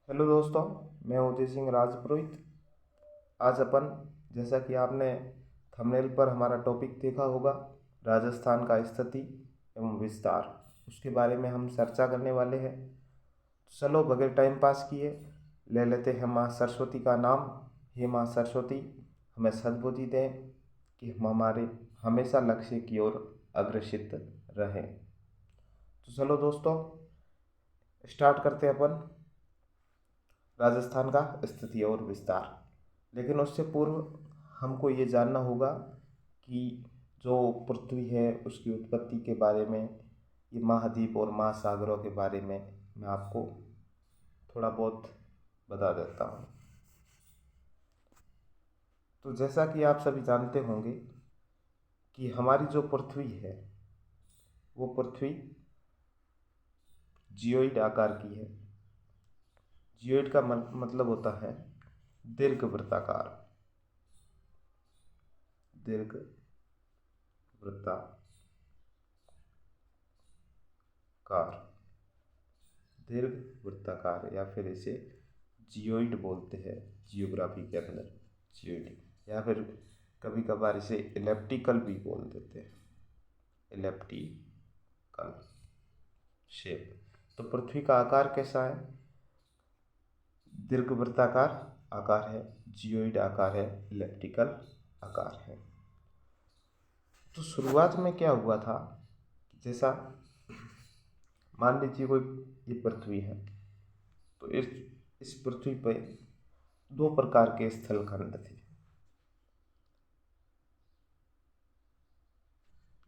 Hello दोस्तों, मैं उदय सिंह राजपुरोहित। आज अपन, जैसा कि आपने थंबनेल पर हमारा टॉपिक देखा होगा, राजस्थान का स्थिति एवं विस्तार, उसके बारे में हम चर्चा करने वाले हैं। चलो बगैर टाइम पास किए ले लेते हैं माँ सरस्वती का नाम। हे माँ सरस्वती, हमें सद्बुद्धि दें कि हम हमारे हमेशा लक्ष्य की ओर अग्रसित रहें। तो चलो दोस्तों, स्टार्ट करते हैं अपन राजस्थान का स्थिति और विस्तार। लेकिन उससे पूर्व हमको ये जानना होगा कि जो पृथ्वी है उसकी उत्पत्ति के बारे में, ये महाद्वीप और महासागरों के बारे में मैं आपको थोड़ा बहुत बता देता हूँ। तो जैसा कि आप सभी जानते होंगे कि हमारी जो पृथ्वी है वो पृथ्वी जियोइड आकार की है। जियोइड का मतलब होता है दीर्घ वृत्ताकार। दीर्घ वृत्ताकार, दीर्घ वृत्ताकार, या फिर इसे जियोइड बोलते हैं जियोग्राफी के अंदर। जियोइड, या फिर कभी कभार इसे इलेप्टिकल भी बोल देते हैं। Elliptical shape. तो पृथ्वी का आकार कैसा है? दीर्घ वृत्ताकार आकार है, जियोइड आकार है, इलेप्टिकल आकार है। तो शुरुआत में क्या हुआ था, जैसा मान लीजिए कोई ये पृथ्वी है, तो इस पृथ्वी पर दो प्रकार के स्थलखंड थे।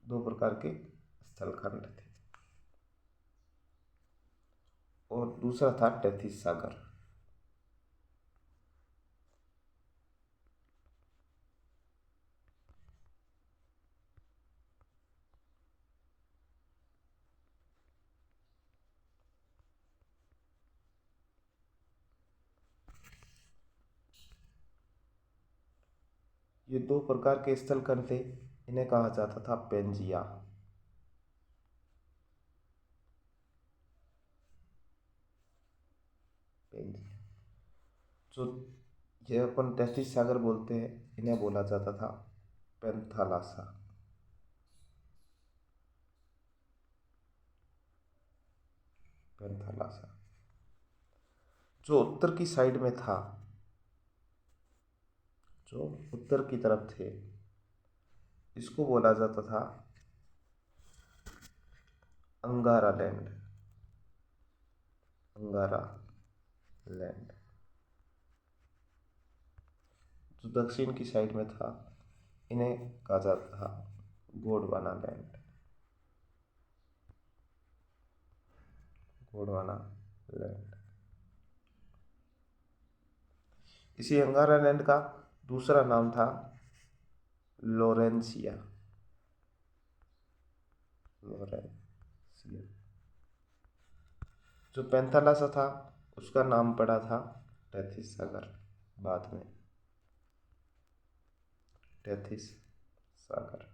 दो प्रकार के स्थलखंड थे, और दूसरा था टेथिस सागर। ये दो प्रकार के स्थलखंड थे, इन्हें कहा जाता था पेंजिया। पेंजिया, जो ये अपन टेथिस सागर बोलते हैं, इन्हें बोला जाता था पेंथालासा। पेंथालासा जो उत्तर की साइड में था, जो उत्तर की तरफ थे, इसको बोला जाता था अंगारा लैंड। अंगारा लैंड। जो दक्षिण की साइड में था, इन्हें कहा जाता था गोंडवाना लैंड। गोंडवाना लैंड। इसी अंगारा लैंड का दूसरा नाम था लोरेंसिया। लोरेंसिया। जो पेंथालासा था उसका नाम पड़ा था टेथिस सागर बाद में। टेथिस सागर।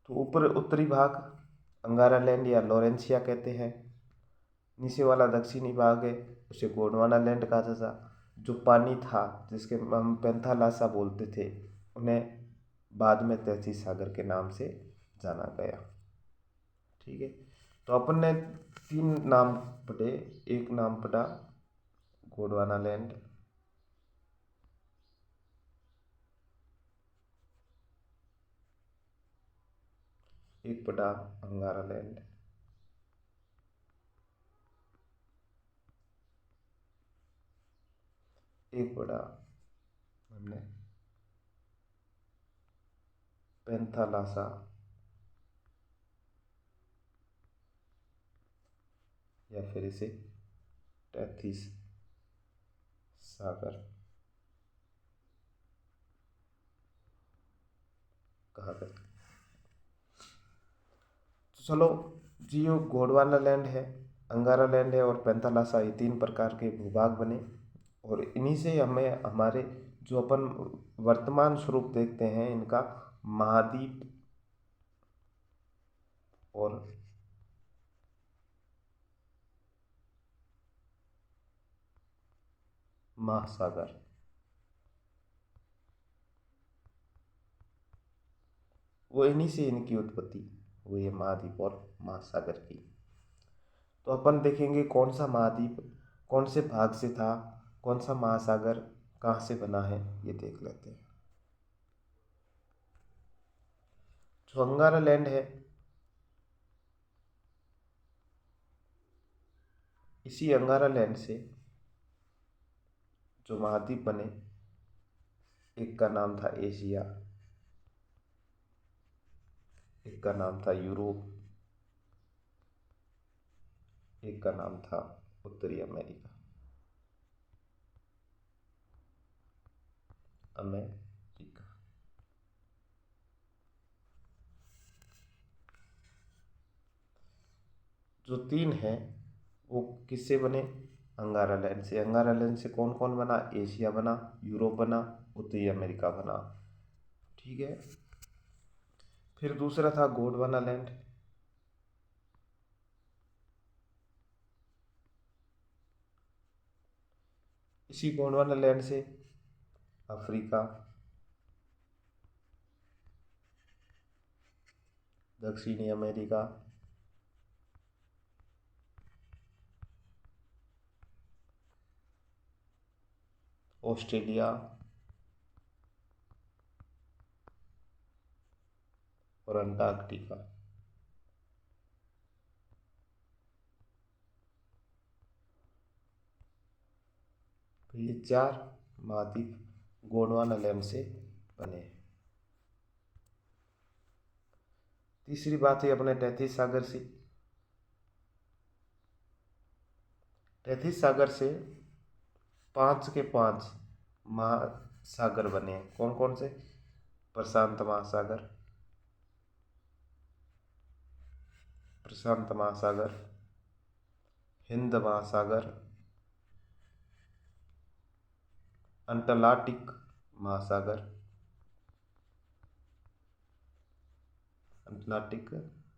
तो ऊपर उत्तरी भाग अंगारा लैंड या लोरेंसिया कहते हैं। नीचे वाला दक्षिणी भाग है, उसे गोंडवाना लैंड कहा जाता। जो पानी था जिसके हम पेंथालासा बोलते थे, उन्हें बाद में टेथिस सागर के नाम से जाना गया। ठीक है, तो अपन ने तीन नाम पढ़े। एक नाम पढ़ा गोंडवाना लैंड, एक पढ़ा अंगारा लैंड, एक पढ़ा हमने पेंथालासा, या फिर इसे टेथिस सागर कहा गया। तो चलो, जियो गोंडवाना लैंड है, अंगारा लैंड है और पेंथालासा, ये तीन प्रकार के भूभाग बने। और इन्हीं से हमें हमारे जो अपन वर्तमान स्वरूप देखते हैं इनका, महाद्वीप और महासागर। वो इन्हीं से इनकी उत्पत्ति हुई है, महाद्वीप और महासागर की। तो अपन देखेंगे कौन सा महाद्वीप कौन से भाग से था, कौन सा महासागर कहाँ से बना है, ये देख लेते हैं। जो अंगारा लैंड है, इसी अंगारा लैंड से जो महाद्वीप बने, एक का नाम था एशिया, एक का नाम था यूरोप, एक का नाम था उत्तरी अमेरिका। अमेरिका। जो तीन है वो किससे बने? अंगारा लैंड से। अंगारा लैंड से कौन कौन बना? एशिया बना, यूरोप बना, उत्तरी अमेरिका बना। ठीक है। फिर दूसरा था गोंडवाना लैंड। इसी गोंडवाना लैंड से अफ्रीका, दक्षिणी अमेरिका, ऑस्ट्रेलिया और अंटार्कटिका। तो ये चार महाद्वीप गोंडवाना लैंड से बने हैं। तीसरी बात है अपने तैतीस सागर से। तैतीस सागर से 5 के 5 महासागर बने हैं। कौन कौन से? प्रशांत महासागर, प्रशांत महासागर, हिंद महासागर, अंटार्कटिक महासागर, अटलांटिक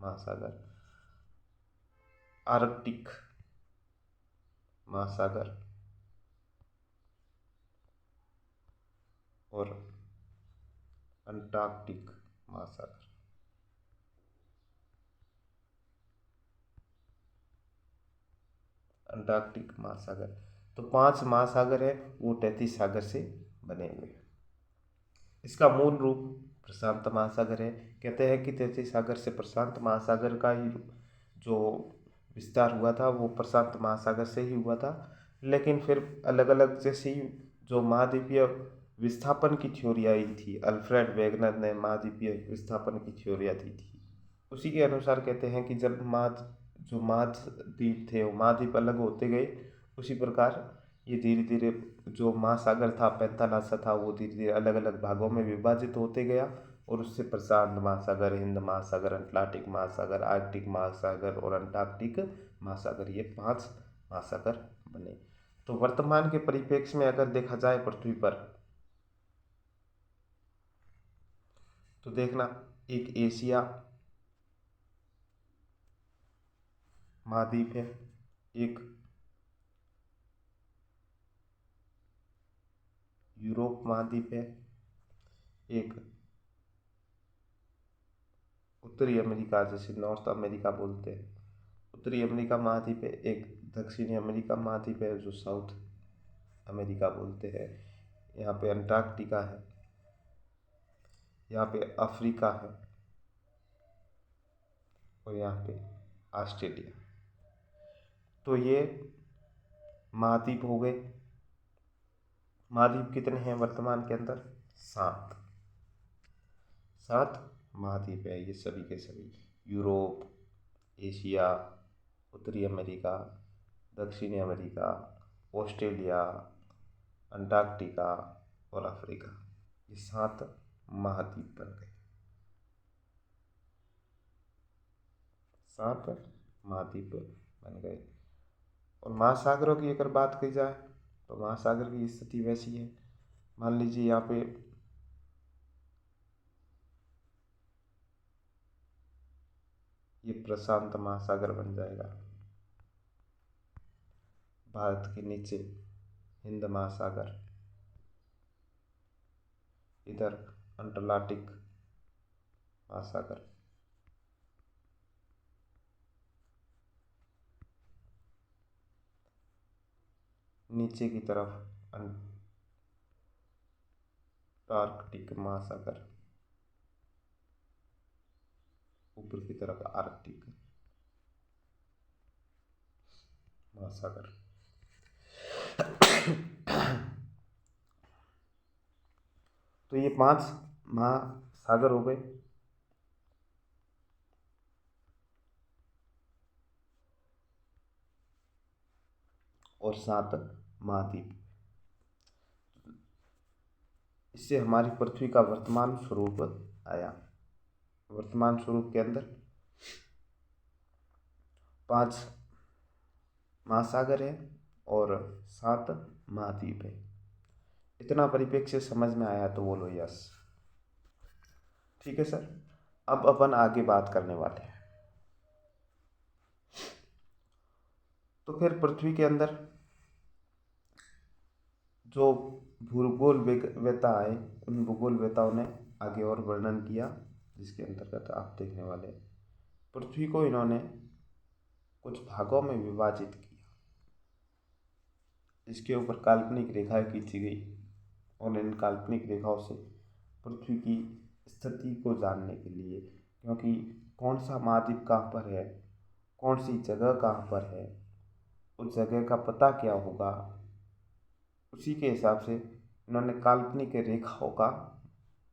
महासागर, आर्कटिक महासागर और अंटार्कटिक महासागर। अंटार्कटिक महासागर। तो 5 महासागर है वो 33 सागर से बने हुए हैं। इसका मूल रूप प्रशांत महासागर है। कहते हैं कि 33 सागर से प्रशांत महासागर का ही जो विस्तार हुआ था वो प्रशांत महासागर से ही हुआ था। लेकिन फिर अलग अलग जैसी जो महाद्वीपीय विस्थापन की थ्योरी आई थी, अल्फ्रेड वेगनर ने महाद्वीपीय विस्थापन की थ्योरियाँ दी थी। उसी के अनुसार कहते हैं कि जब जो महाद्वीप थे वो महाद्वीप अलग होते गए, उसी प्रकार ये धीरे धीरे जो महासागर था पैंतालासा था वो धीरे धीरे अलग अलग भागों में विभाजित होते गया और उससे प्रशांत महासागर, हिंद महासागर, अटलांटिक महासागर, आर्कटिक महासागर और अंटार्कटिक महासागर, ये 5 महासागर बने। तो वर्तमान के परिप्रेक्ष्य में अगर देखा जाए पृथ्वी पर, तो देखना एक एशिया महाद्वीप है, एक यूरोप महाद्वीप है, एक उत्तरी अमेरिका जिसे नॉर्थ अमेरिका बोलते हैं, उत्तरी अमेरिका महाद्वीप है, एक दक्षिणी अमेरिका महाद्वीप है जो साउथ अमेरिका बोलते हैं। यहाँ पे अंटार्कटिका है, यहाँ पे अफ्रीका है और यहाँ पे ऑस्ट्रेलिया। तो ये महाद्वीप हो गए। महाद्वीप कितने हैं वर्तमान के अंदर? 7 महाद्वीप है ये सभी के सभी। यूरोप, एशिया, उत्तरी अमेरिका, दक्षिणी अमेरिका, ऑस्ट्रेलिया, अंटार्कटिका और अफ्रीका, ये 7 महाद्वीप बन गए। 7 महाद्वीप बन गए। और महासागरों की अगर बात की जाए तो महासागर की स्थिति वैसी है, मान लीजिए यहाँ पे ये प्रशांत महासागर बन जाएगा भारत के नीचे, हिंद महासागर, इधर अंटार्कटिक महासागर, नीचे की तरफ अंटार्कटिक महासागर, ऊपर की तरफ आर्कटिक महासागर। तो ये 5 महासागर हो गए। और 7 महाद्वीप। इससे हमारी पृथ्वी का वर्तमान स्वरूप आया। वर्तमान स्वरूप के अंदर 5 महासागर है और 7 महाद्वीप है। इतना परिप्रेक्ष्य समझ में आया तो बोलो यस। ठीक है सर, अब अपन आगे बात करने वाले हैं। तो फिर पृथ्वी के अंदर जो भूगोलवेत्ता आए, उन भूगोलवेत्ताओं ने आगे और वर्णन किया, जिसके अंतर्गत आप देखने वाले हैं। पृथ्वी को इन्होंने कुछ भागों में विभाजित किया। इसके ऊपर काल्पनिक रेखाएं खींची गई और इन काल्पनिक रेखाओं से पृथ्वी की स्थिति को जानने के लिए, क्योंकि कौन सा महाद्वीप कहाँ पर है, कौन सी जगह कहाँ पर है, उस जगह का पता क्या होगा, उसी के हिसाब से इन्होंने काल्पनिक रेखाओं का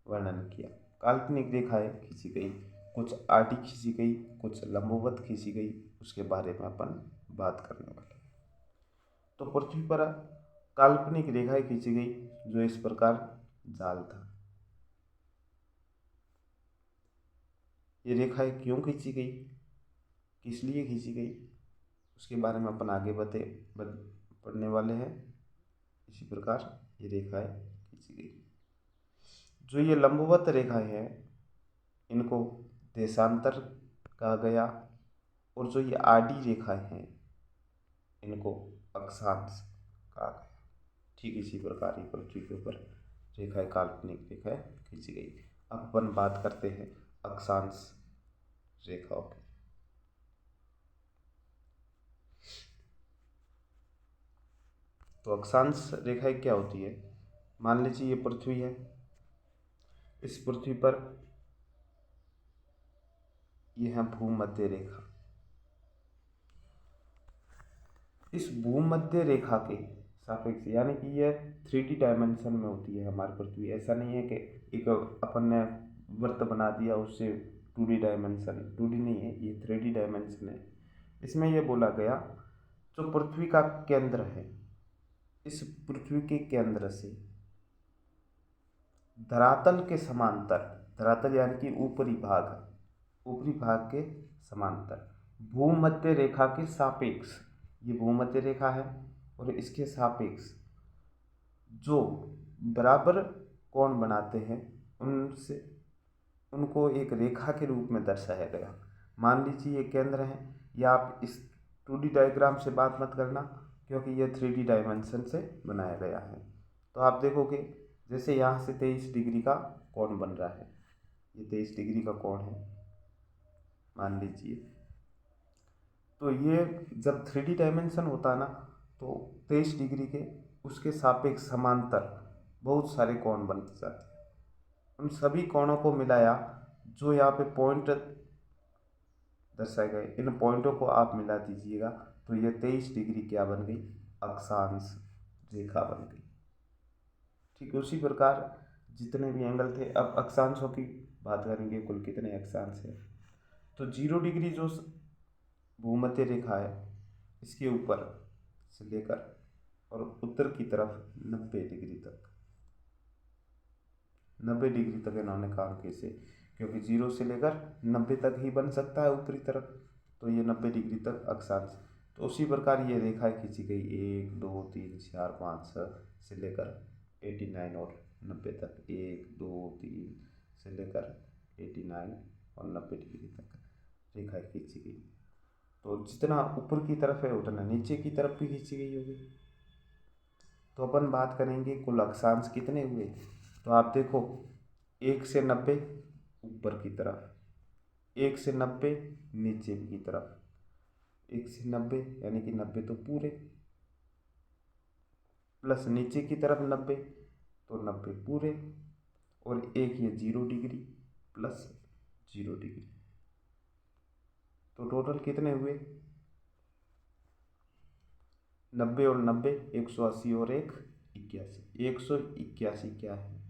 वर्णन किया। काल्पनिक रेखाएं खींची गई, कुछ आड़ी खींची गई, कुछ लंबवत खींची गई। उसके बारे में अपन बात करने वाले। तो पृथ्वी पर काल्पनिक रेखाएं खींची गई जो इस प्रकार जाल था। ये रेखाएं क्यों खींची गई, किस लिए खींची गई, उसके बारे में अपन आगे पढ़ने वाले हैं। इसी प्रकार ये रेखाएं खींची गई। जो ये लंबवत रेखाएं हैं इनको देशांतर कहा गया, और जो ये आड़ी रेखाएं हैं इनको अक्षांश कहा गया। ठीक इसी प्रकार ये पृथ्वी के ऊपर रेखाएं, काल्पनिक रेखाएं खींची गई। अब अपन बात करते हैं अक्षांश रेखाओं की। तो अक्षांश रेखाएं क्या होती है? मान लीजिए ये पृथ्वी है, इस पृथ्वी पर यह है भूमध्य रेखा। इस भूमध्य रेखा के सापेक्ष, यानी कि यह 3D डायमेंशन में होती है हमारी पृथ्वी। ऐसा नहीं है कि एक अपन ने वृत्त बना दिया उससे 2D डायमेंशन, 2D नहीं है, ये 3D डायमेंशन है। इसमें यह बोला गया जो पृथ्वी का केंद्र है, इस पृथ्वी के केंद्र से धरातल के समांतर, धरातल यानी कि ऊपरी भाग के समांतर भूमध्य रेखा के सापेक्ष, ये भूमध्य रेखा है और इसके सापेक्ष जो बराबर कोण बनाते हैं उनसे, उनको एक रेखा के रूप में दर्शाया गया। मान लीजिए ये केंद्र है, या आप इस 2D डायग्राम से बात मत करना क्योंकि ये 3D डायमेंशन से बनाया गया है। तो आप देखोगे जैसे यहाँ से 23 डिग्री का कोण बन रहा है, ये 23 डिग्री का कोण है मान लीजिए। तो ये जब 3D डायमेंशन होता है ना, तो 23 डिग्री के उसके सापेक्ष समांतर बहुत सारे कोण बन जाते हैं। उन सभी कोणों को मिलाया, जो यहाँ पे पॉइंट दर्शाए गए, इन पॉइंटों को आप मिला दीजिएगा तो ये 23 डिग्री क्या बन गई? अक्षांश रेखा बन गई। ठीक है, उसी प्रकार जितने भी एंगल थे, अब अक्षांशों की बात करेंगे, कुल कितने अक्षांश है। तो 0 डिग्री जो भूमध्य रेखा है, इसके ऊपर से लेकर और उत्तर की तरफ 90 डिग्री तक, 90 डिग्री तक इन्होंने काम कैसे, क्योंकि 0 से लेकर 90 तक ही बन सकता है ऊपरी तरफ, तो ये 90 डिग्री तक अक्षांश। तो उसी प्रकार ये रेखाएं खींची गई 1 2 3 4 5 6 से लेकर 89 और 90 तक, 1 2 3 से लेकर 89 और 90 डिग्री तक रेखाएं खींची गई। तो जितना ऊपर की तरफ है उतना नीचे की तरफ भी खींची गई होगी। तो अपन बात करेंगे कुल अक्षांश कितने हुए। तो आप देखो 1 से 90 ऊपर की तरफ, 1 से 90 नीचे की तरफ, 1 से 90 यानी कि 90 तो पूरे, प्लस नीचे की तरफ 90 तो 90 पूरे, और एक ये 0 डिग्री प्लस 0 डिग्री। तो टोटल कितने हुए 90 और 90 180 और 1 81, 181 क्या है,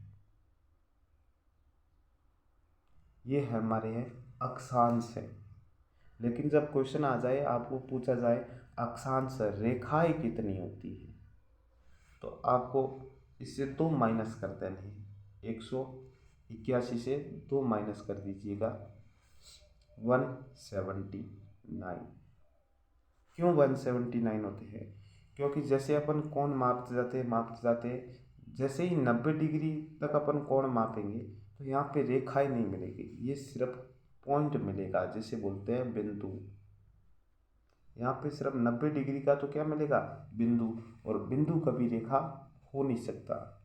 ये हमारे हैं अक्षांश है। लेकिन जब क्वेश्चन आ जाए आपको पूछा जाए अक्षांश रेखाएं कितनी होती है, तो आपको इससे 2 माइनस कर देने हैं। 181 से 2 माइनस कर दीजिएगा 179। क्यों 179 होते हैं, क्योंकि जैसे अपन कोण मापते जाते जैसे ही 90 डिग्री तक अपन कोण मापेंगे तो यहाँ पे रेखाएं नहीं मिलेगी, ये सिर्फ पॉइंट मिलेगा, जिसे बोलते हैं बिंदु। यहाँ पे सिर्फ 90 डिग्री का तो क्या मिलेगा, बिंदु, और बिंदु कभी रेखा हो नहीं सकता।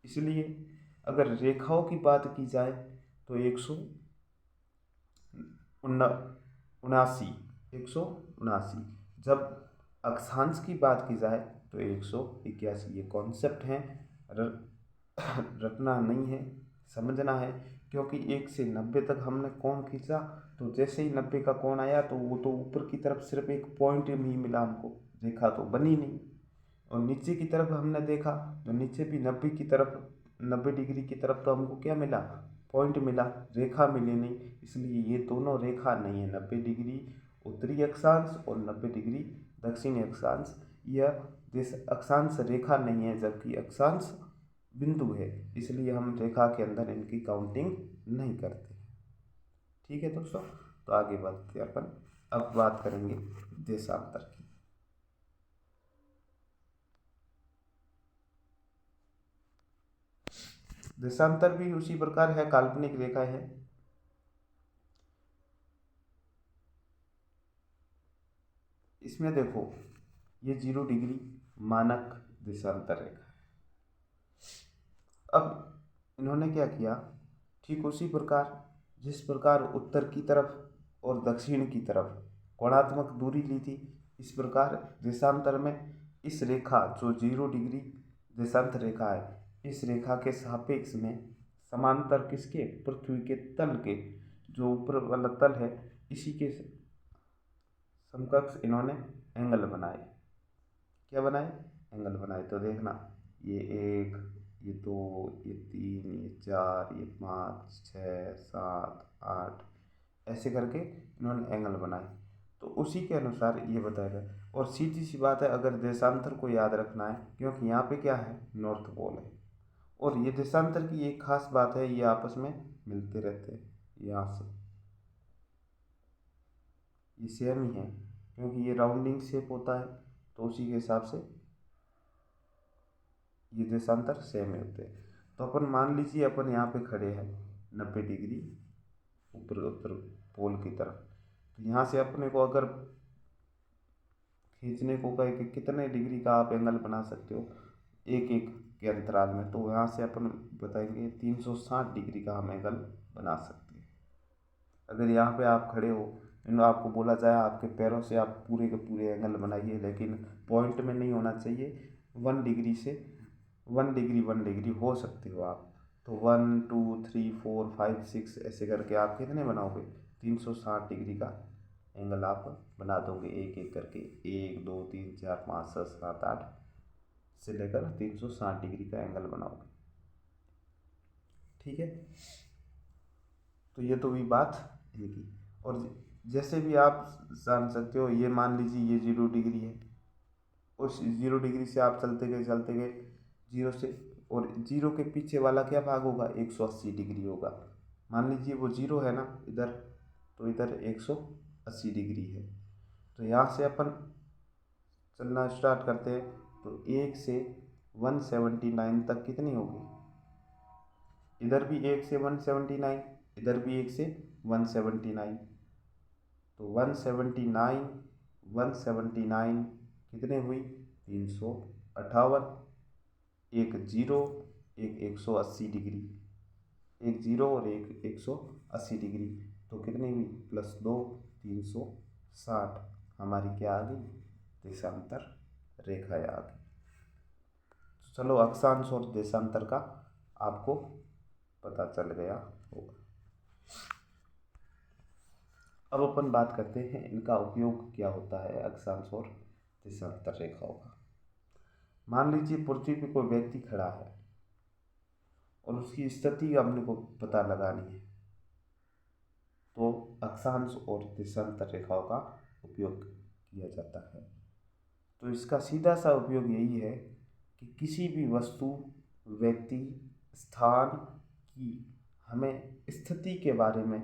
इसलिए अगर रेखाओं की बात की जाए तो 179, जब अक्षांश की बात की जाए तो 181। ये कॉन्सेप्ट है, रटना नहीं है, समझना है। क्योंकि 1 से 90 तक हमने कोण खींचा, तो जैसे ही 90 का कोण आया तो वो तो ऊपर की तरफ सिर्फ एक पॉइंट ही मिला हमको, रेखा तो बनी नहीं। और नीचे की तरफ हमने देखा तो नीचे भी 90 की तरफ, 90 डिग्री की तरफ तो हमको क्या मिला, पॉइंट मिला, रेखा मिली नहीं। इसलिए ये दोनों रेखा नहीं है, 90 डिग्री उत्तरी अक्षांश और 90 डिग्री दक्षिणी अक्षांश, यह अक्षांश रेखा नहीं है, जबकि अक्षांश बिंदु है। इसलिए हम रेखा के अंदर इनकी काउंटिंग नहीं करते। ठीक है दोस्तों, तो आगे बढ़ते हैं अपन। अब बात करेंगे देशांतर की। देशांतर भी उसी प्रकार है, काल्पनिक रेखा है। इसमें देखो ये 0 डिग्री मानक देशांतर रेखा है। अब इन्होंने क्या किया, ठीक उसी प्रकार जिस प्रकार उत्तर की तरफ और दक्षिण की तरफ कोणात्मक दूरी ली थी, इस प्रकार देशांतर में इस रेखा जो 0 डिग्री देशांतर रेखा है, इस रेखा के सापेक्ष में समांतर किसके, पृथ्वी के तल के, जो ऊपर वाला तल है इसी के समकक्ष इन्होंने एंगल बनाए। क्या बनाए, एंगल बनाए। तो देखना ये 1, ये 2, ये 3, ये 4, ये 5, 6, 7, 8 ऐसे करके इन्होंने एंगल बनाए। तो उसी के अनुसार ये बताया गया। और सीधी सी बात है, अगर देशांतर को याद रखना है, क्योंकि यहाँ पे क्या है, नॉर्थ पोल है, और ये देशांतर की एक खास बात है, ये आपस में मिलते रहते हैं। यहाँ से ये सेम ही है, क्योंकि ये राउंडिंग शेप होता है, तो उसी के हिसाब से ये देशांतर सेम ही होते हैं। तो अपन मान लीजिए अपन यहाँ पे खड़े हैं 90 डिग्री ऊपर उत्तर पोल की तरफ, तो यहाँ से अपने को अगर खींचने को कहे कि कितने डिग्री का आप एंगल बना सकते हो एक एक के अंतराल में, तो यहाँ से अपन बताएंगे 360 डिग्री का हम एंगल बना सकते हैं। अगर यहाँ पे आप खड़े हो, आपको बोला जाए आपके पैरों से आप पूरे के पूरे एंगल बनाइए, लेकिन पॉइंट में नहीं होना चाहिए, 1 डिग्री से 1 डिग्री हो सकते हो आप। तो 1 2 3 4 5 6 ऐसे करके आप कितने बनाओगे, 360 डिग्री का एंगल आप बना दोगे एक एक करके, 1 2 3 4 5 6 7 8 से लेकर 360 डिग्री का एंगल बनाओगे। ठीक है, तो ये तो हुई बात इनकी। और जैसे भी आप जान सकते हो, ये मान लीजिए ये 0 डिग्री है, उस 0 डिग्री से आप चलते गए 0 से, और 0 के पीछे वाला क्या भाग होगा, 180 डिग्री होगा। मान लीजिए वो 0 है ना इधर, तो इधर 180 डिग्री है। तो यहाँ से अपन चलना स्टार्ट करते हैं, तो 1 से 179 तक कितनी होगी, इधर भी 1 से 179, इधर भी 1 से 179, तो 179 कितने हुई, 358। एक जीरो, एक 180 डिग्री, एक जीरो और एक 180 डिग्री, तो कितनी हुई +2 360, हमारी क्या आ गई देशांतर रेखा आ गई। तो चलो अक्षांश और देशांतर का आपको पता चल गया होगा। अब अपन बात करते हैं इनका उपयोग क्या होता है अक्षांश और देशांतर रेखाओं का। मान लीजिए पृथ्वी पे कोई व्यक्ति खड़ा है और उसकी स्थिति अपने को पता लगानी है, तो अक्षांश और देशांतर रेखाओं का उपयोग किया जाता है। तो इसका सीधा सा उपयोग यही है कि किसी भी वस्तु, व्यक्ति, स्थान की हमें स्थिति के बारे में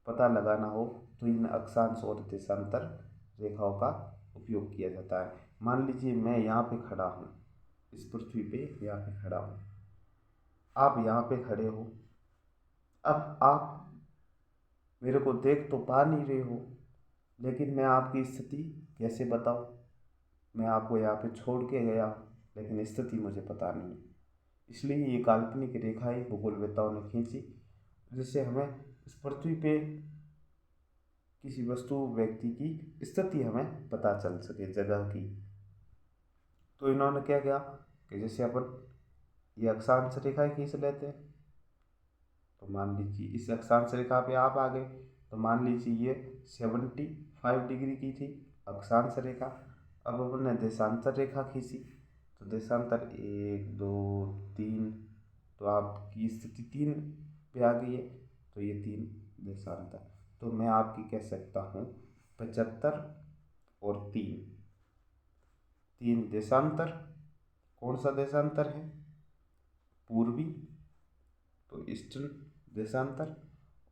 पता लगाना हो तो इन अक्षांश और देशांतर रेखाओं का उपयोग किया जाता है। मान लीजिए मैं यहाँ पे खड़ा हूँ, इस पृथ्वी पे यहाँ पे खड़ा हूँ, आप यहाँ पे खड़े हो। अब आप मेरे को देख तो पा नहीं रहे हो, लेकिन मैं आपकी स्थिति कैसे बताऊँ? मैं आपको यहाँ पे छोड़ के गया हूँ, लेकिन स्थिति मुझे पता नहीं है। इसलिए ये काल्पनिक रेखाएं भूगोलवेत्ताओं ने खींची, जिससे हमें इस पृथ्वी पे किसी वस्तु, व्यक्ति की स्थिति हमें पता चल सके, जगह की। तो इन्होंने क्या किया कि जैसे अपन ये अक्षांश रेखाएं खींच लेते हैं, तो मान लीजिए इस अक्षांश रेखा पे आप आ गए, तो मान लीजिए ये 75 डिग्री की थी अक्षांश रेखा। अब अपन ने देशांतर रेखा खींची, तो देशांतर 1 2 3, तो आपकी स्थिति 3 पे आ गई है, तो ये 3 देशांतर। तो मैं आपकी कह सकता हूँ 75 और 3 देशांतर। कौन सा देशांतर है? पूर्वी, तो ईस्टर्न देशांतर।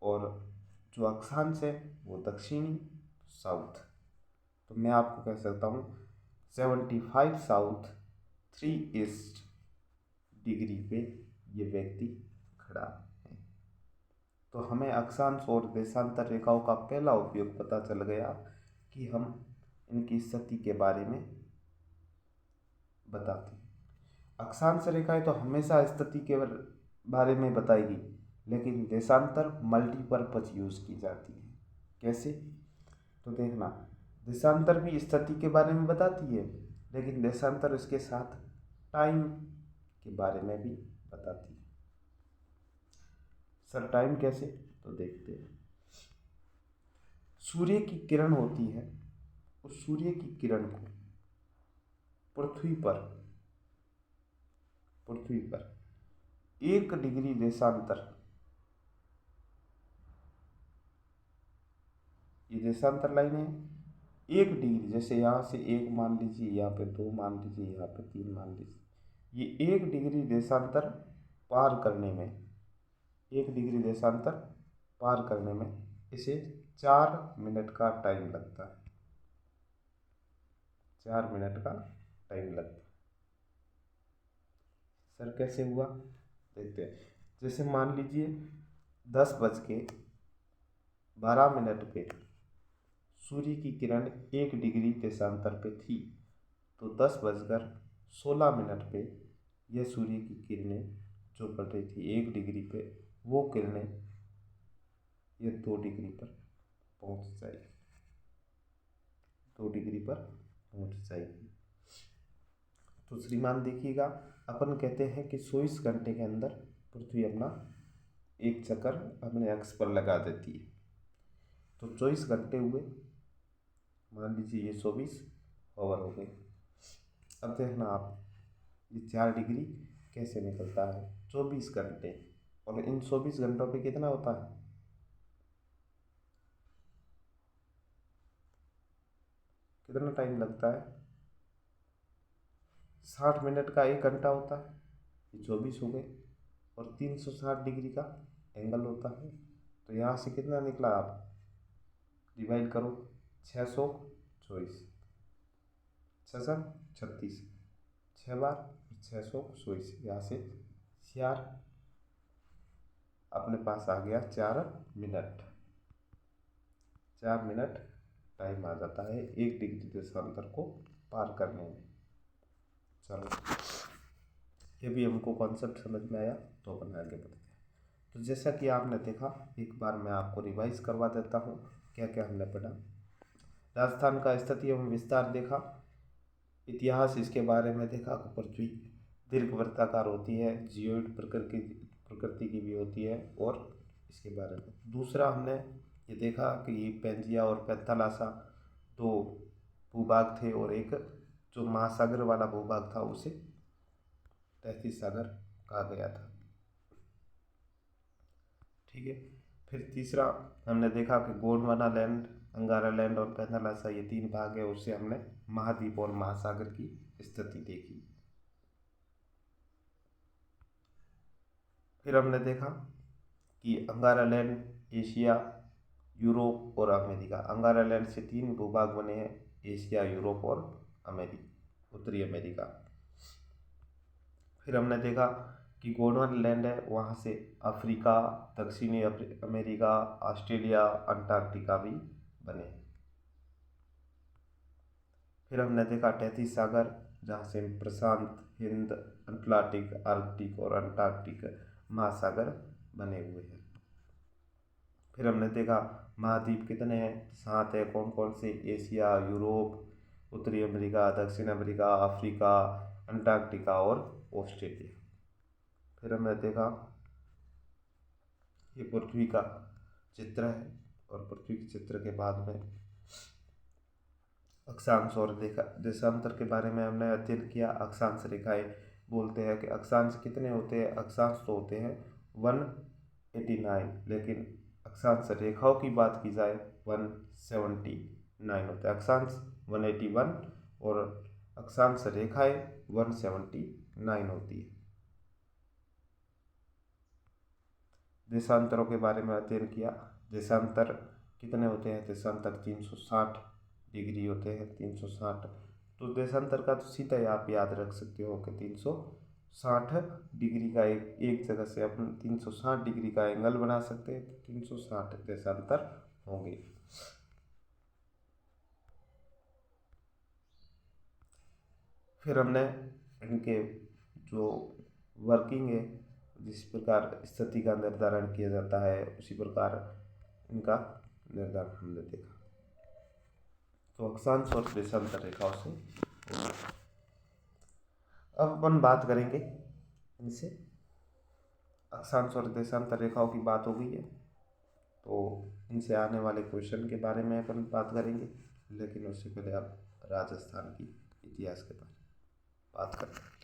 और जो अक्षांश है वो दक्षिणी, साउथ। तो मैं आपको कह सकता हूँ 75 साउथ 3 ईस्ट डिग्री पे ये व्यक्ति खड़ा है। तो हमें अक्षांश और देशांतर रेखाओं का पहला उपयोग पता चल गया कि हम इनकी स्थिति के बारे में बताते हैं। अक्षांश रेखाएं तो हमेशा स्थिति के बारे में बताएगी, लेकिन देशांतर मल्टीपर्पज यूज की जाती है। कैसे? तो देखना, देशांतर भी स्थिति के बारे में बताती है, लेकिन देशांतर इसके साथ टाइम के बारे में भी बताती है। सर टाइम कैसे? तो देखते हैं। सूर्य की किरण होती है, उस सूर्य की किरण को पृथ्वी पर 1 डिग्री देशांतर, ये देशांतर लाइन है। 1 डिग्री, जैसे यहाँ से 1 मान लीजिए, यहाँ पे 2 मान लीजिए, यहाँ पे 3 मान लीजिए, ये 1 डिग्री देशांतर पार करने में, 1 डिग्री देशांतर पार करने में इसे 4 मिनट का टाइम लगता है। 4 मिनट का टाइम लगता है। सर कैसे हुआ? देखते हैं। जैसे मान लीजिए 10:12 पे सूर्य की किरण 1 डिग्री देशांतर पे थी, तो 10:16 पे यह सूर्य की किरणें जो पड़ रही थी 1 डिग्री पे, वो किरणें ये 2 डिग्री पर पहुंच जाएगी, 2 डिग्री पर पहुंच जाएगी। तो श्रीमान देखिएगा, अपन कहते हैं कि 24 घंटे के अंदर पृथ्वी अपना एक चक्कर अपने अक्ष पर लगा देती है। तो 24 घंटे हुए, मान लीजिए ये 24 ओवर हो गए। अब देखना आप, ये 4 डिग्री कैसे निकलता है? 24 घंटे, और इन 24 घंटों पे कितना होता है? कितना टाइम लगता है? 60 मिनट का 1 घंटा होता है, ये 24 हो गए, और 360 डिग्री का एंगल होता है। तो यहाँ से कितना निकला? आप डिवाइड करो, 624, 636, 6 बार 624, यहाँ से 4 अपने पास आ गया, 4 मिनट। 4 मिनट टाइम आ जाता है 1 डिग्री देशांतर को पार करने में। चलो ये भी हमको कॉन्सेप्ट समझ में आया तो अपन आगे बढ़ते हैं। तो जैसा कि आपने देखा, एक बार मैं आपको रिवाइज करवा देता हूँ क्या क्या हमने पढ़ा। राजस्थान का स्थिति एवं विस्तार देखा, इतिहास इसके बारे में देखा, पृथ्वी दीर्घवृत्ताकार होती है, जियोइड प्रकृति की भी होती है, और इसके बारे में दूसरा हमने ये देखा कि पेंजिया और पैंथालासा दो भूभाग थे, और एक जो महासागर वाला भूभाग था उसे तैतीस सागर कहा गया था। ठीक है। फिर तीसरा हमने देखा कि गोंडवाना लैंड, अंगारा लैंड और पैंथालासा ये तीन भाग है, उससे हमने महाद्वीप और महासागर की स्थिति देखी। फिर हमने देखा कि अंगारा लैंड एशिया, यूरोप और अमेरिका, अंगारा लैंड से तीन भूभाग बने हैं, एशिया, यूरोप और उत्तरी अमेरिका। फिर हमने देखा कि गोंडवाना लैंड है, वहाँ से अफ्रीका, दक्षिणी अमेरिका, ऑस्ट्रेलिया, अंटार्कटिका भी बने हैं। फिर हमने देखा 33 सागर, जहाँ से प्रशांत, हिंद, अटलांटिक, आर्कटिक और अंटार्कटिक महासागर बने हुए हैं। फिर हमने देखा महाद्वीप कितने हैं, 7 है। कौन कौन से? एशिया, यूरोप, उत्तरी अमेरिका, दक्षिण अमेरिका, अफ्रीका, अंटार्कटिका और ऑस्ट्रेलिया। फिर हमने देखा ये पृथ्वी का चित्र है, और पृथ्वी के चित्र के बाद में अक्षांश और देशांतर के बारे में हमने अध्ययन किया। अक्षांश रेखाएं बोलते हैं कि अक्षांश कितने होते हैं। अक्षांश तो होते हैं 189, लेकिन अक्षांश रेखाओं की बात की जाए 179 होते हैं। अक्षांश 181 और अक्षांश रेखाएं 179 होती है। देशांतरों के बारे में अध्ययन किया। देशांतर कितने होते हैं? देशांतर 360 डिग्री होते हैं, 360। तो देशांतर का तो सीधा ही आप याद रख सकते हो कि 360 डिग्री का एक जगह से अपन 360 डिग्री का एंगल बना सकते हैं, तो 360 देशांतर होंगे। फिर हमने इनके जो वर्किंग है, जिस प्रकार स्थिति का निर्धारण किया जाता है, उसी प्रकार इनका निर्धारण हमने देखा। तो अक्षांश और देशांतर रेखाओं से अब अपन बात करेंगे इनसे। अक्षांश और देशांतर रेखाओं की बात हो गई है, तो इनसे आने वाले क्वेश्चन के बारे में अपन बात करेंगे, लेकिन उससे पहले आप राजस्थान की इतिहास के बारे में बात करते हैं।